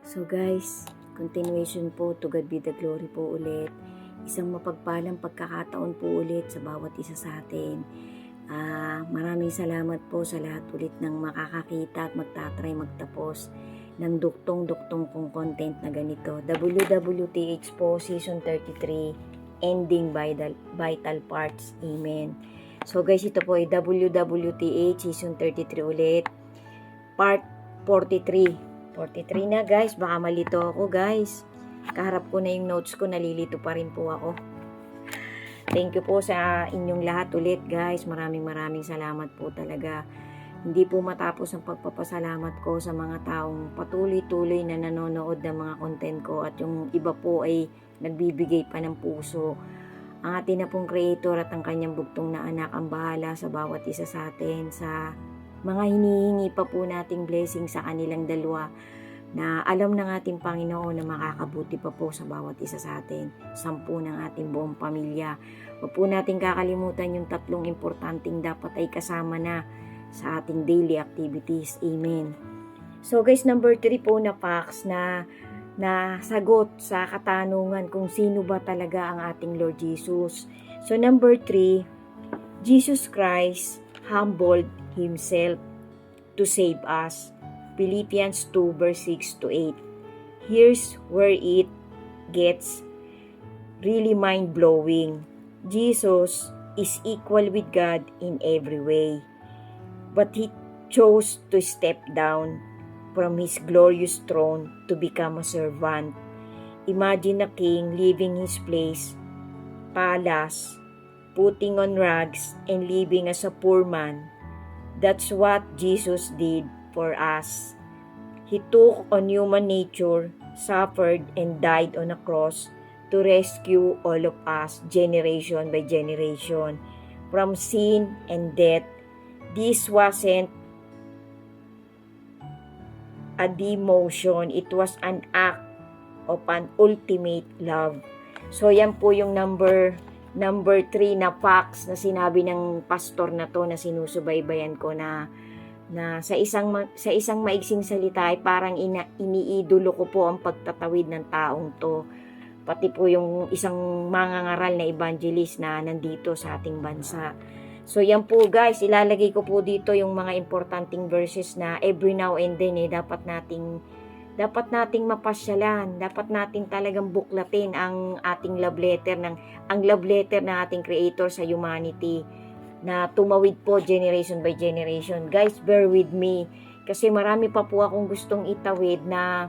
So guys, continuation po, to God be the glory po ulit. Isang mapagpalang pagkakataon po ulit sa bawat isa sa atin. Maraming salamat po sa lahat ulit ng makakakita at magtatry magtapos ng duktong-duktong kong content na ganito. WWTH po, Season 33, Ending Vital Parts. Amen. So guys, ito po ay WWTH Season 33 ulit, Part 43. 43 na guys, baka malito ako guys. Kaharap ko na yung notes ko, nalilito pa rin po ako. Thank you po sa inyong lahat ulit guys. Maraming salamat po talaga. Hindi po matapos ang pagpapasalamat ko sa mga taong patuloy-tuloy na nanonood ng mga content ko, at yung iba po ay nagbibigay pa ng puso. Ang ating na pong creator at ang kanyang bugtong na anak ang bahala sa bawat isa sa atin, sa mga hinihingi pa po nating blessing sa kanilang dalawa, na alam ng ating Panginoon na makakabuti pa po sa bawat isa sa atin, 10 ng ating buong pamilya. Huwag po natin kakalimutan yung 3 importanteng dapat ay kasama na sa ating daily activities. Amen. So guys, number 3 po na facts na sagot sa katanungan kung sino ba talaga ang ating Lord Jesus. So number 3, Jesus Christ humbled Himself to save us. Philippians 2 verse 6 to 8. Here's where it gets really mind-blowing. Jesus is equal with God in every way, but He chose to step down from His glorious throne to become a servant. Imagine a king leaving his palace, putting on rags and living as a poor man. That's what Jesus did for us. He took on human nature, suffered and died on a cross to rescue all of us, generation by generation, from sin and death. This wasn't a demotion, it was an act of an ultimate love. So yan po yung number 3 na facts na sinabi ng pastor na to na sinusubaybayan ko, na sa isang maiksing salita ay parang iniidolo ko po ang pagtatawid ng taong to, pati po yung isang mangangaral na evangelist na nandito sa ating bansa. So yan po guys, ilalagay ko po dito yung mga importanteng verses na every now and then dapat nating mapasyalan, dapat nating talagang buklatin ang ating love letter ng ating creator sa humanity, na tumawid po generation by generation. Guys, bear with me kasi marami pa po akong gustong itawid na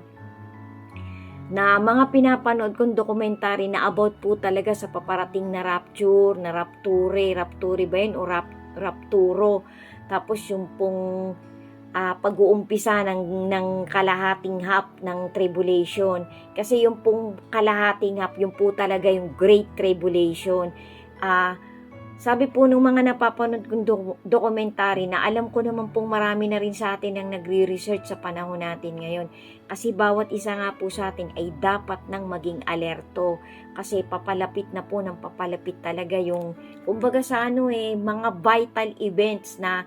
mga pinapanood kong dokumentary na about po talaga sa paparating na rapture ba yun o rapturo. Tapos yung pong pag-uumpisa ng kalahating half ng tribulation. Kasi yung pong kalahating half, yung po talaga yung great tribulation. Sabi po ng mga napapanood kong dokumentary na alam ko naman pong marami na rin sa atin ang nagre-research sa panahon natin ngayon. Kasi bawat isa nga po sa atin ay dapat nang maging alerto. Kasi papalapit na po ng papalapit talaga yung, kumbaga sa mga vital events na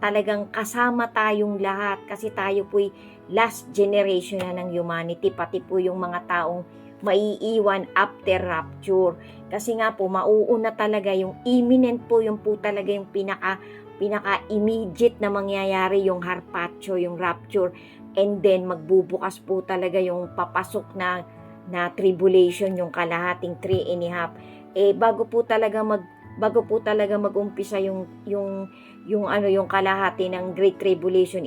talagang kasama tayong lahat. Kasi tayo po'y last generation na ng humanity, pati po yung mga taong maiiwan after rapture. Kasi nga po, mauuna talaga yung imminent po, yung po talaga yung pinaka-immediate na mangyayari, yung harpacho, yung rapture. And then, magbubukas po talaga yung papasok na tribulation, yung kalahating 3 and a half. Bago po talaga mag-umpisa yung kalahati ng Great Tribulation,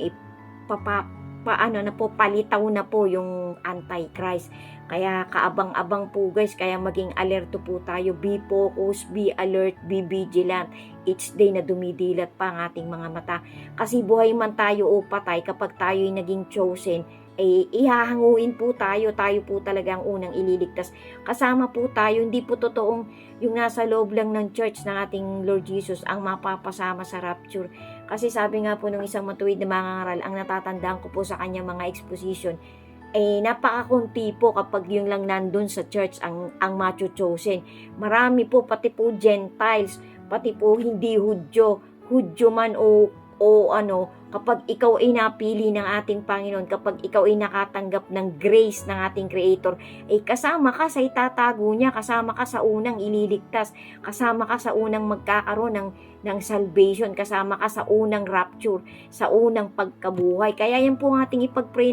palitaw na po yung Antichrist. Kaya kaabang-abang po guys, kaya maging alerto po tayo, be focused, be alert, be vigilant each day na dumidilat pa ang ating mga mata. Kasi buhay man tayo o patay, kapag tayo ay naging chosen, ihahanguin po tayo po talaga ang unang ililigtas. Kasama po tayo, hindi po totoong yung nasa loob lang ng church ng ating Lord Jesus ang mapapasama sa rapture. Kasi sabi nga po ng isang matuwid na mangangaral, ang natatandaan ko po sa kanya mga exposition, napakakunti po kapag yung lang nandun sa church ang macho-chosen. Marami po, pati po Gentiles, pati po hindi Hudyo man o kapag ikaw ay napili ng ating Panginoon, kapag ikaw ay nakatanggap ng grace ng ating Creator, ay kasama ka sa itatago niya, kasama ka sa unang ililigtas, kasama ka sa unang magkakaroon ng salvation, kasama ka sa unang rapture, sa unang pagkabuhay. Kaya yan po ang ating ipag-pray,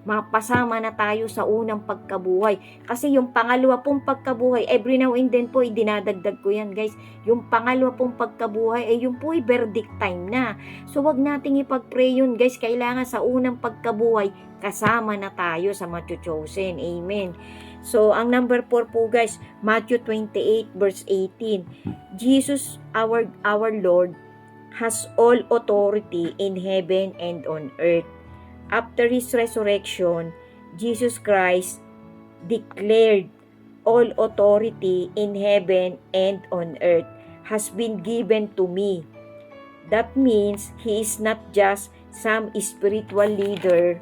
mapasama na tayo sa unang pagkabuhay. Kasi yung pangalawa pong pagkabuhay, every now and then po, dinadagdag ko yan guys, yung pangalawa pong pagkabuhay, ay yung po verdict time na. So wag nating ipag-pray yun guys, kailangan sa unang pagkabuhay, kasama na tayo sa macho-chosen. Amen. So, ang number 4 po guys, Matthew 28 verse 18. Jesus, our Lord, has all authority in heaven and on earth. After His resurrection, Jesus Christ declared all authority in heaven and on earth has been given to me. That means He is not just some spiritual leader.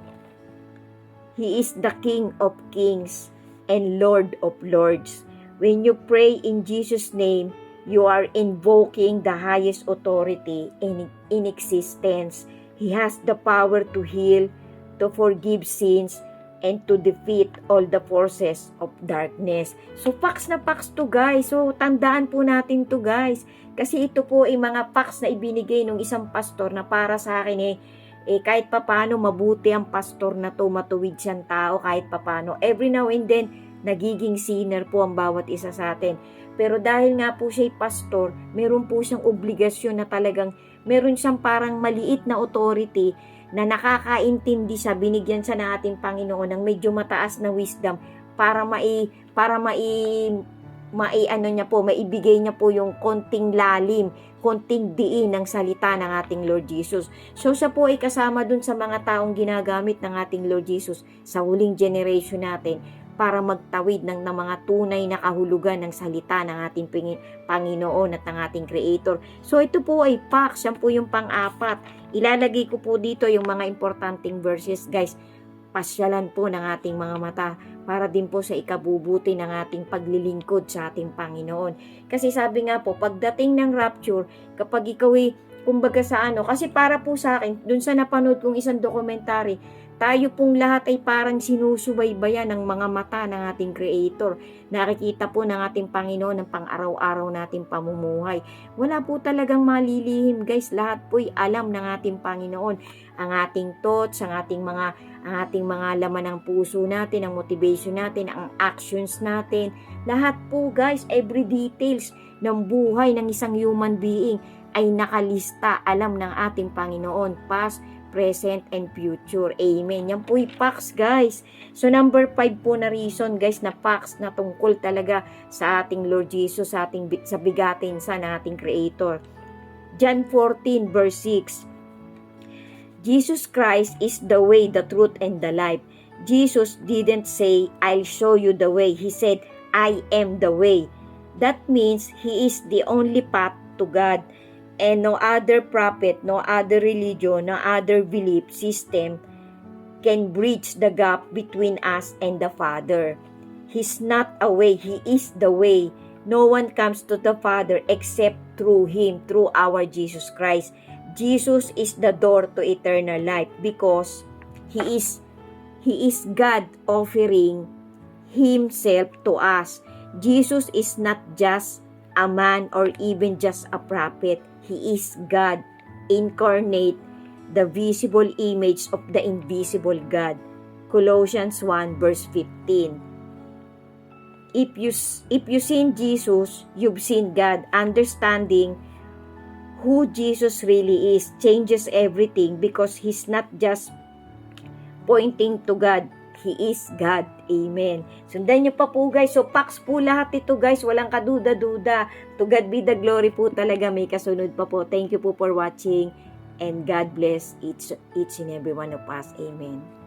He is the King of Kings and Lord of Lords. When you pray in Jesus' name, you are invoking the highest authority in existence. He has the power to heal, to forgive sins, and to defeat all the forces of darkness. So, facts na facts to guys. So, tandaan po natin to guys. Kasi ito po ay mga facts na ibinigay ng isang pastor na para sa akin kahit papano mabuti ang pastor na to, matuwid siyang tao kahit papano. Every now and then, nagiging sinner po ang bawat isa sa atin. Pero dahil nga po siya'y pastor, meron po siyang obligasyon na talagang, meron siyang parang maliit na authority na nakakaintindi sa binigyan sa nating Panginoon ng medyo mataas na wisdom para maibigay niya po yung konting lalim, konting diin ng salita ng ating Lord Jesus. So siya po ay kasama dun sa mga taong ginagamit ng ating Lord Jesus sa huling generation natin para magtawid ng mga tunay na kahulugan ng salita ng ating Panginoon at ng ating Creator. So ito po ay facts, yan po yung pang-apat. Ilalagay ko po dito yung mga importanteng verses guys. Pasyalan po ng ating mga mata para din po sa ikabubuti ng ating paglilingkod sa ating Panginoon. Kasi sabi nga po, pagdating ng rapture, kapag ikaw ay, kumbaga kasi para po sa akin, dun sa napanood kong isang dokumentary, tayo pong lahat ay parang sinusubaybayan ng mga mata ng ating Creator. Nakikita po ng ating Panginoon ng pang-araw-araw nating pamumuhay. Wala po talagang malilihim guys. Lahat po'y alam ng ating Panginoon. Ang ating thoughts, ang ating mga laman ng puso natin, ang motivation natin, ang actions natin. Lahat po guys, every details ng buhay ng isang human being ay nakalista, alam ng ating Panginoon. Past, present, and future. Amen. Yan po'y facts, guys. So, number 5 po na reason, guys, na facts na tungkol talaga sa ating Lord Jesus, sa bigatin sa ating Creator. John 14, verse 6. Jesus Christ is the way, the truth, and the life. Jesus didn't say, I'll show you the way. He said, I am the way. That means He is the only path to God. And no other prophet, no other religion, no other belief system can bridge the gap between us and the Father. He's not a way, He is the way. No one comes to the Father except through Him, through our Jesus Christ. Jesus is the door to eternal life because He is God offering Himself to us. Jesus is not just a man or even just a prophet. He is God, incarnate, the visible image of the invisible God. Colossians 1 verse 15. If you seen Jesus, you've seen God. Understanding who Jesus really is changes everything because He's not just pointing to God. He is God. Amen. Sundan nyo pa po guys. So, facts po lahat ito guys. Walang kaduda-duda. To God be the glory po talaga. May kasunod pa po. Thank you po for watching. And God bless each and every one of us. Amen.